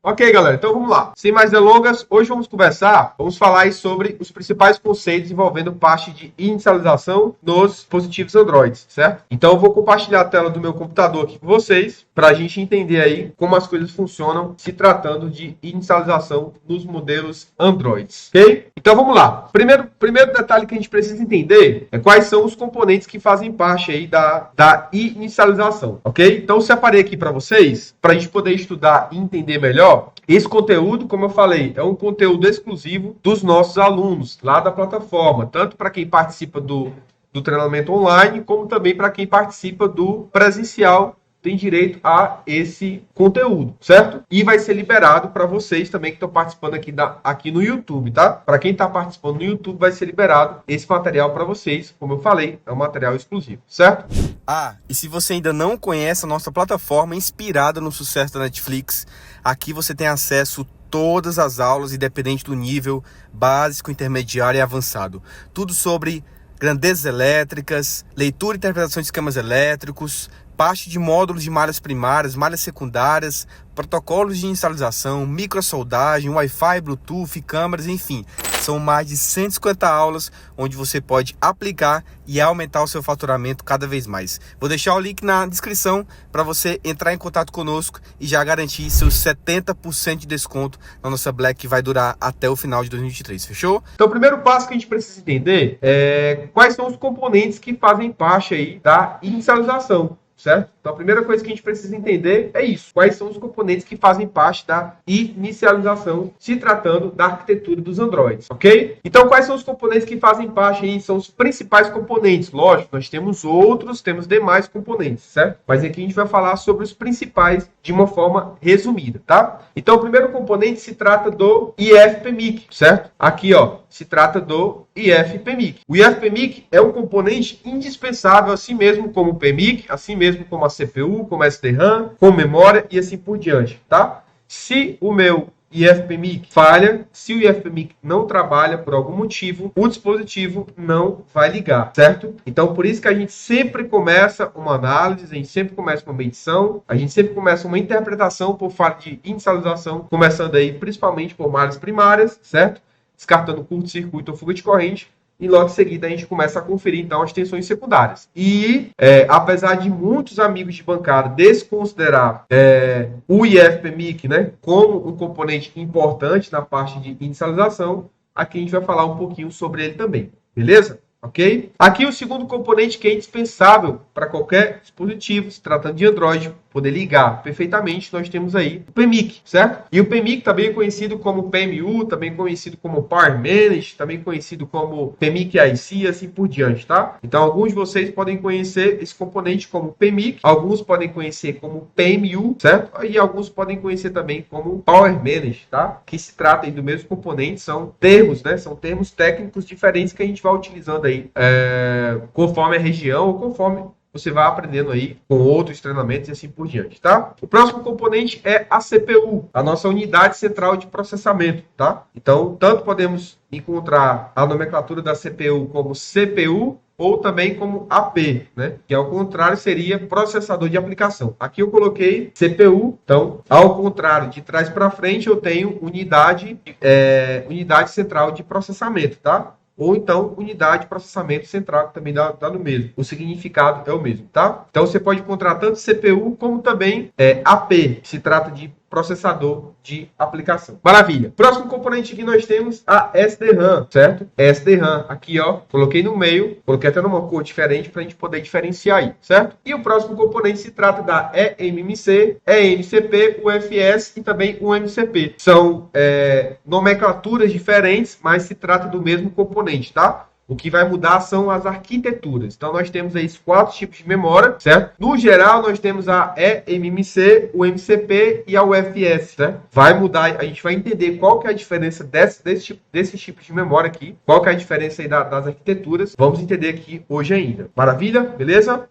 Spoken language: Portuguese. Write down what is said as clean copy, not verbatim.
Ok, galera, então vamos lá. Sem mais delongas, hoje vamos falar aí sobre os principais conceitos envolvendo parte de inicialização nos dispositivos Android, certo? Então eu vou compartilhar a tela do meu computador aqui com vocês, para a gente entender aí como as coisas funcionam se tratando de inicialização nos modelos Android, ok? Então vamos lá. Primeiro detalhe que a gente precisa entender é quais são os componentes que fazem parte aí da inicialização, ok? Então eu separei aqui para vocês, para a gente poder estudar e entender melhor. Esse conteúdo, como eu falei, é um conteúdo exclusivo dos nossos alunos lá da plataforma, tanto para quem participa do treinamento online, como também para quem participa do presencial, tem direito a esse conteúdo, certo? E vai ser liberado para vocês também que estão participando aqui no YouTube, tá? Para quem está participando no YouTube, vai ser liberado esse material para vocês. Como eu falei, é um material exclusivo, certo? E se você ainda não conhece a nossa plataforma inspirada no sucesso da Netflix, aqui você tem acesso a todas as aulas, independente do nível básico, intermediário e avançado. Tudo sobre grandezas elétricas, leitura e interpretação de esquemas elétricos, parte de módulos de malhas primárias, malhas secundárias, protocolos de inicialização, microsoldagem, Wi-Fi, Bluetooth, câmeras, enfim. São mais de 150 aulas onde você pode aplicar e aumentar o seu faturamento cada vez mais. Vou deixar o link na descrição para você entrar em contato conosco e já garantir seus 70% de desconto na nossa Black, que vai durar até o final de 2023, fechou? Então o primeiro passo que a gente precisa entender é quais são os componentes que fazem parte aí da inicialização. Certo? Então, a primeira coisa que a gente precisa entender é isso. Quais são os componentes que fazem parte da inicialização, se tratando da arquitetura dos Androids, ok? Então, quais são os componentes que fazem parte aí? São os principais componentes. Lógico, nós temos outros, temos demais componentes, certo? Mas aqui a gente vai falar sobre os principais de uma forma resumida, tá? Então, o primeiro componente se trata do IFPMIC, certo? Aqui, ó, se trata do IFPMIC. O IFPMIC é um componente indispensável, assim mesmo como o PMIC, assim mesmo como a CPU, como a SDRAM, com memória e assim por diante, tá? Se o meu IFPMIC falha, se o IFPMIC não trabalha por algum motivo, o dispositivo não vai ligar, certo? Então, por isso que a gente sempre começa uma análise, a gente sempre começa uma medição, a gente sempre começa uma interpretação por falta de inicialização, começando aí principalmente por malhas primárias, certo? Descartando curto-circuito ou fuga de corrente, e logo em seguida a gente começa a conferir então as tensões secundárias. E apesar de muitos amigos de bancada desconsiderar o IFPMIC, né, como um componente importante na parte de inicialização, aqui a gente vai falar um pouquinho sobre ele também, beleza? Ok? Aqui o segundo componente que é indispensável para qualquer dispositivo, se tratando de Android, poder ligar perfeitamente, nós temos aí o PMIC, certo? E o PMIC também é conhecido como PMU, também conhecido como Power Manage, também conhecido como PMIC IC, assim por diante, tá? Então, alguns de vocês podem conhecer esse componente como PMIC, alguns podem conhecer como PMU, certo? E alguns podem conhecer também como Power Manage, tá? Que se trata aí do mesmo componente, são termos, né? São termos técnicos diferentes que a gente vai utilizando aí conforme a região ou conforme você vai aprendendo aí com outros treinamentos e assim por diante, tá? O próximo componente é a CPU, a nossa unidade central de processamento, tá? Então, tanto podemos encontrar a nomenclatura da CPU como CPU ou também como AP, né? Que ao contrário seria processador de aplicação. Aqui eu coloquei CPU, então, ao contrário, de trás para frente eu tenho unidade central de processamento, tá? Ou então unidade de processamento central, que também dá no mesmo. O significado é o mesmo, tá? Então você pode encontrar tanto CPU como também AP, que se trata de processador de aplicação. Maravilha. Próximo componente que nós temos a SDRAM, certo? SDRAM, aqui ó, coloquei no meio, coloquei até numa cor diferente para a gente poder diferenciar aí, certo? E o próximo componente se trata da eMMC, eMCP, UFS e também o MCP. São nomenclaturas diferentes, mas se trata do mesmo componente, tá? O que vai mudar são as arquiteturas. Então, nós temos aí 4 tipos de memória, certo? No geral, nós temos a eMMC, o MCP e a UFS, certo? Vai mudar, a gente vai entender qual que é a diferença desses tipos de memória aqui, qual que é a diferença aí das arquiteturas. Vamos entender aqui hoje ainda. Maravilha? Beleza?